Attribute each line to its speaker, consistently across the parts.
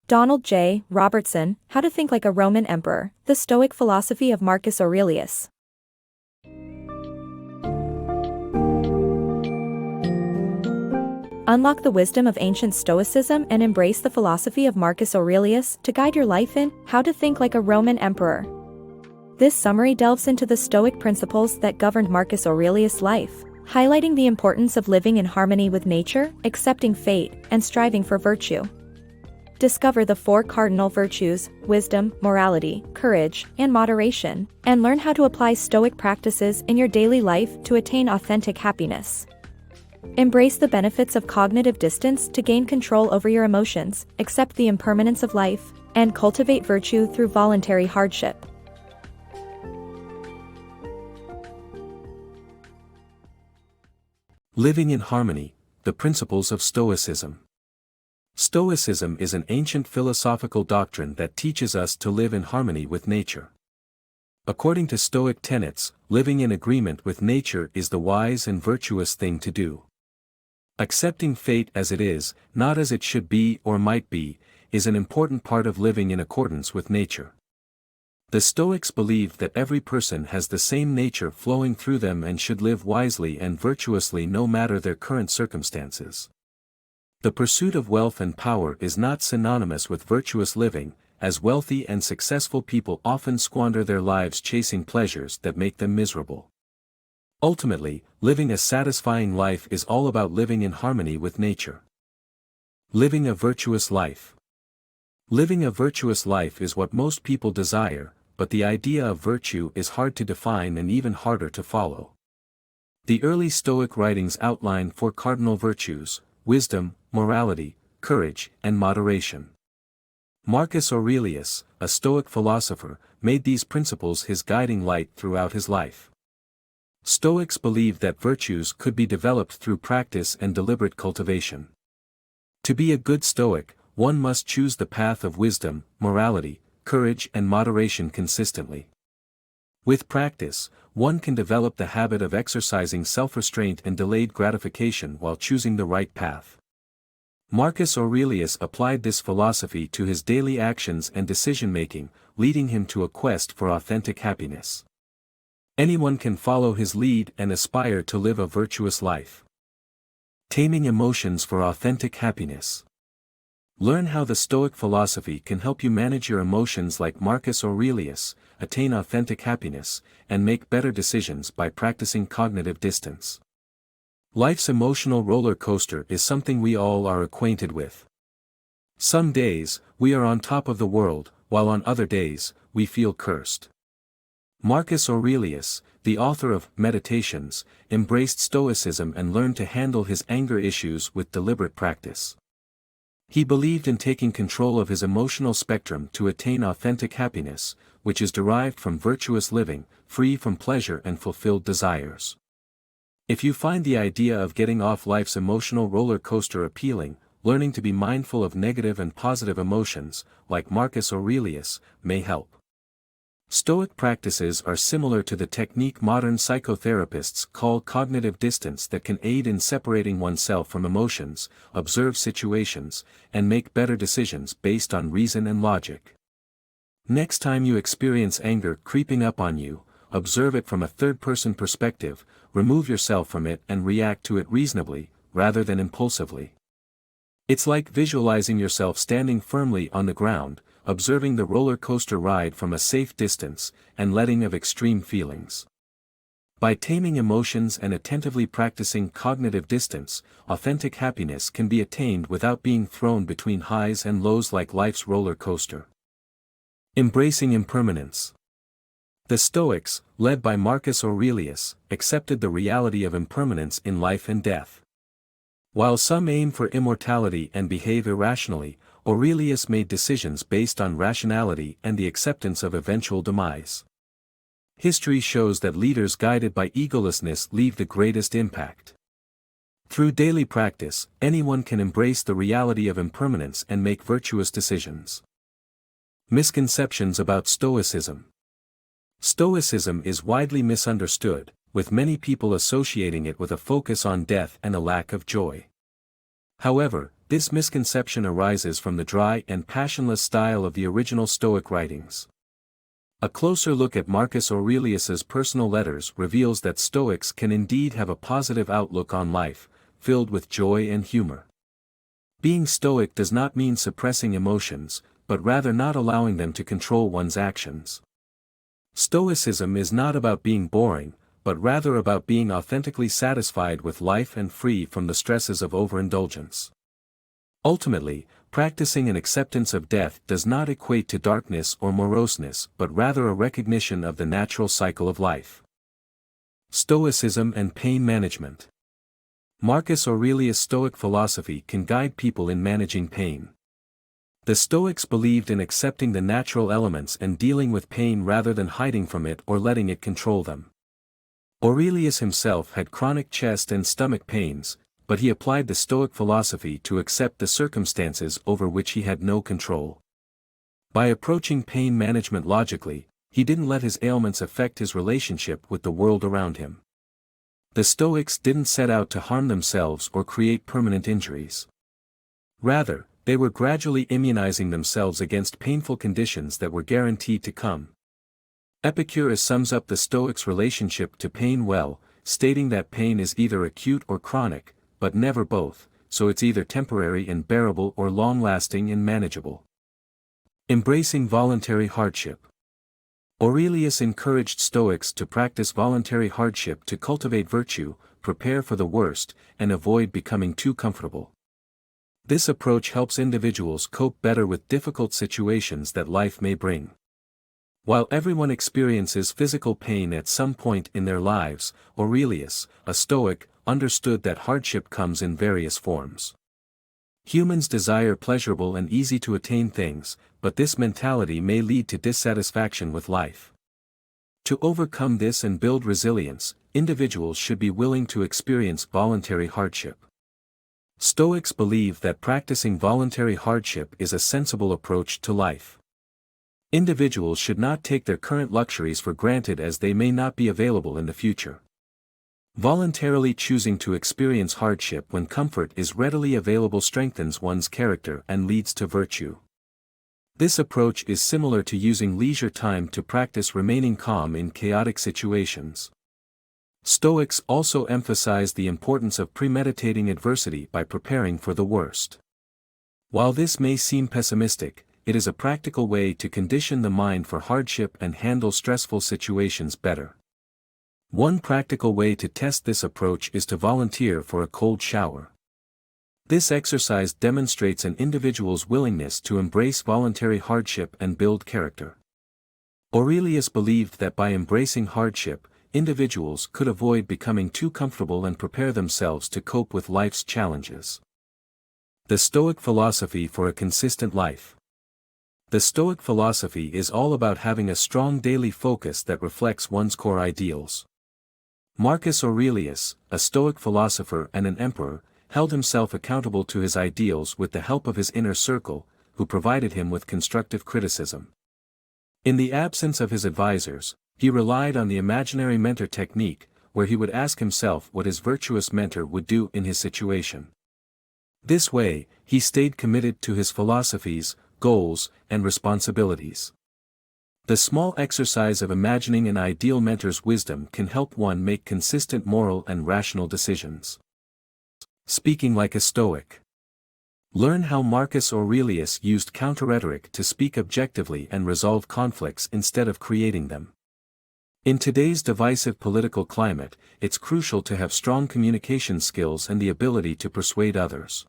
Speaker 1: DonaldJRobertson, How to Think Like a Roman Emperor, The Stoic Philosophy of Marcus Aurelius. Unlock the wisdom of ancient Stoicism and embrace the philosophy of Marcus Aurelius to guide your life in How to Think Like a Roman Emperor. This summary delves into the Stoic principles that governed Marcus Aurelius' life, highlighting the importance of living in harmony with nature, accepting fate, and striving for virtue. Discover the 4 cardinal virtues: wisdom, morality, courage, and moderation, and learn how to apply Stoic practices in your daily life to attain authentic happiness. Embrace the benefits of cognitive distance to gain control over your emotions, accept the impermanence of life, and cultivate virtue through voluntary hardship.
Speaker 2: Living in harmony, the principles of Stoicism. Stoicism is an ancient philosophical doctrine that teaches us to live in harmony with nature. According to Stoic tenets, living in agreement with nature is the wise and virtuous thing to do. Accepting fate as it is, not as it should be or might be, is an important part of living in accordance with nature. The Stoics believe that every person has the same nature flowing through them and should live wisely and virtuously no matter their current circumstances. The pursuit of wealth and power is not synonymous with virtuous living, as wealthy and successful people often squander their lives chasing pleasures that make them miserable. Ultimately, living a satisfying life is all about living in harmony with nature. Living a virtuous life. Living a virtuous life is what most people desire, but the idea of virtue is hard to define and even harder to follow. The early Stoic writings outline 4 cardinal virtues: wisdom, morality, courage, and moderation. Marcus Aurelius, a Stoic philosopher, made these principles his guiding light throughout his life. Stoics believed that virtues could be developed through practice and deliberate cultivation. To be a good Stoic, one must choose the path of wisdom, morality, courage, and moderation consistently. With practice, one can develop the habit of exercising self-restraint and delayed gratification while choosing the right path. Marcus Aurelius applied this philosophy to his daily actions and decision-making, leading him to a quest for authentic happiness. Anyone can follow his lead and aspire to live a virtuous life. Taming emotions for authentic happiness. Learn how the Stoic philosophy can help you manage your emotions like Marcus Aurelius, attain authentic happiness, and make better decisions by practicing cognitive distance. Life's emotional roller coaster is something we all are acquainted with. Some days, we are on top of the world, while on other days, we feel cursed. Marcus Aurelius, the author of Meditations, embraced Stoicism and learned to handle his anger issues with deliberate practice. He believed in taking control of his emotional spectrum to attain authentic happiness, which is derived from virtuous living, free from pleasure and fulfilled desires. If you find the idea of getting off life's emotional roller coaster appealing, learning to be mindful of negative and positive emotions, like Marcus Aurelius, may help. Stoic practices are similar to the technique modern psychotherapists call cognitive distance that can aid in separating oneself from emotions, observe situations, and make better decisions based on reason and logic. Next time you experience anger creeping up on you, observe it from a third-person perspective, remove yourself from it and react to it reasonably, rather than impulsively. It's like visualizing yourself standing firmly on the ground, observing the roller coaster ride from a safe distance, and letting of extreme feelings. By taming emotions and attentively practicing cognitive distance, authentic happiness can be attained without being thrown between highs and lows like life's roller coaster. Embracing impermanence. The Stoics, led by Marcus Aurelius, accepted the reality of impermanence in life and death. While some aim for immortality and behave irrationally, Aurelius made decisions based on rationality and the acceptance of eventual demise. History shows that leaders guided by egolessness leave the greatest impact. Through daily practice, anyone can embrace the reality of impermanence and make virtuous decisions. Misconceptions about Stoicism. Stoicism is widely misunderstood, with many people associating it with a focus on death and a lack of joy. However, this misconception arises from the dry and passionless style of the original Stoic writings. A closer look at Marcus Aurelius's personal letters reveals that Stoics can indeed have a positive outlook on life, filled with joy and humor. Being Stoic does not mean suppressing emotions, but rather not allowing them to control one's actions. Stoicism is not about being boring, but rather about being authentically satisfied with life and free from the stresses of overindulgence. Ultimately, practicing an acceptance of death does not equate to darkness or moroseness but rather a recognition of the natural cycle of life. Stoicism and pain management. Marcus Aurelius' Stoic philosophy can guide people in managing pain. The Stoics believed in accepting the natural elements and dealing with pain rather than hiding from it or letting it control them. Aurelius himself had chronic chest and stomach pains, but he applied the Stoic philosophy to accept the circumstances over which he had no control. By approaching pain management logically, he didn't let his ailments affect his relationship with the world around him. The Stoics didn't set out to harm themselves or create permanent injuries. Rather, they were gradually immunizing themselves against painful conditions that were guaranteed to come. Epicurus sums up the Stoics' relationship to pain well, stating that pain is either acute or chronic, but never both, so it's either temporary and bearable or long-lasting and manageable. Embracing voluntary hardship. Aurelius encouraged Stoics to practice voluntary hardship to cultivate virtue, prepare for the worst, and avoid becoming too comfortable. This approach helps individuals cope better with difficult situations that life may bring. While everyone experiences physical pain at some point in their lives, Aurelius, a Stoic, understood that hardship comes in various forms. Humans desire pleasurable and easy-to-attain things, but this mentality may lead to dissatisfaction with life. To overcome this and build resilience, individuals should be willing to experience voluntary hardship. Stoics believe that practicing voluntary hardship is a sensible approach to life. Individuals should not take their current luxuries for granted as they may not be available in the future. Voluntarily choosing to experience hardship when comfort is readily available strengthens one's character and leads to virtue. This approach is similar to using leisure time to practice remaining calm in chaotic situations. Stoics also emphasize the importance of premeditating adversity by preparing for the worst. While this may seem pessimistic, it is a practical way to condition the mind for hardship and handle stressful situations better. One practical way to test this approach is to volunteer for a cold shower. This exercise demonstrates an individual's willingness to embrace voluntary hardship and build character. Aurelius believed that by embracing hardship, individuals could avoid becoming too comfortable and prepare themselves to cope with life's challenges. The Stoic philosophy for a consistent life. The Stoic philosophy is all about having a strong daily focus that reflects one's core ideals. Marcus Aurelius, a Stoic philosopher and an emperor, held himself accountable to his ideals with the help of his inner circle, who provided him with constructive criticism. In the absence of his advisors, he relied on the imaginary mentor technique, where he would ask himself what his virtuous mentor would do in his situation. This way, he stayed committed to his philosophies, goals, and responsibilities. The small exercise of imagining an ideal mentor's wisdom can help one make consistent moral and rational decisions. Speaking like a Stoic. Learn how Marcus Aurelius used counter-rhetoric to speak objectively and resolve conflicts instead of creating them. In today's divisive political climate, it's crucial to have strong communication skills and the ability to persuade others.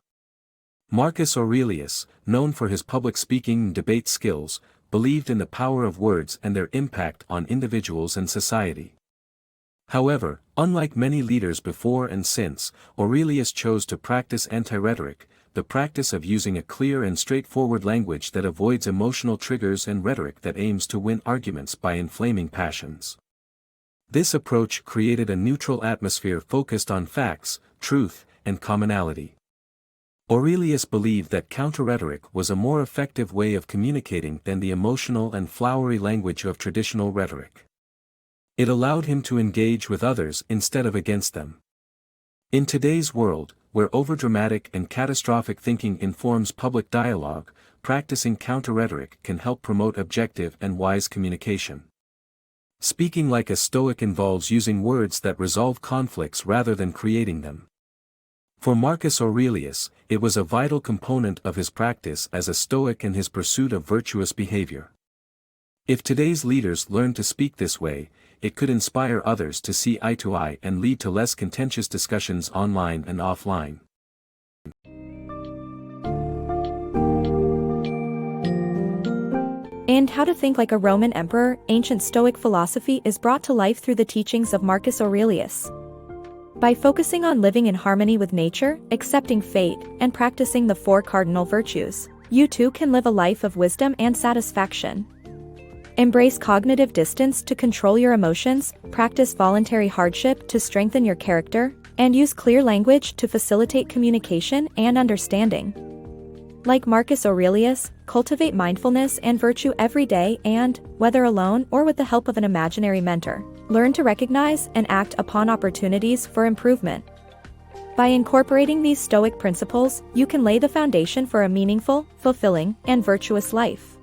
Speaker 2: Marcus Aurelius, known for his public speaking and debate skills, believed in the power of words and their impact on individuals and society. However, unlike many leaders before and since, Aurelius chose to practice anti-rhetoric, the practice of using a clear and straightforward language that avoids emotional triggers and rhetoric that aims to win arguments by inflaming passions. This approach created a neutral atmosphere focused on facts, truth, and commonality. Aurelius believed that counter-rhetoric was a more effective way of communicating than the emotional and flowery language of traditional rhetoric. It allowed him to engage with others instead of against them. In today's world, where overdramatic and catastrophic thinking informs public dialogue, practicing counter-rhetoric can help promote objective and wise communication. Speaking like a Stoic involves using words that resolve conflicts rather than creating them. For Marcus Aurelius, it was a vital component of his practice as a Stoic and his pursuit of virtuous behavior. If today's leaders learn to speak this way, it could inspire others to see eye to eye and lead to less contentious discussions online and offline.
Speaker 1: And How to Think Like a Roman Emperor, ancient Stoic philosophy is brought to life through the teachings of Marcus Aurelius. By focusing on living in harmony with nature, accepting fate, and practicing the 4 cardinal virtues, you too can live a life of wisdom and satisfaction. Embrace cognitive distance to control your emotions, practice voluntary hardship to strengthen your character, and use clear language to facilitate communication and understanding. Like Marcus Aurelius, cultivate mindfulness and virtue every day and, whether alone or with the help of an imaginary mentor, learn to recognize and act upon opportunities for improvement. By incorporating these Stoic principles, you can lay the foundation for a meaningful, fulfilling, and virtuous life.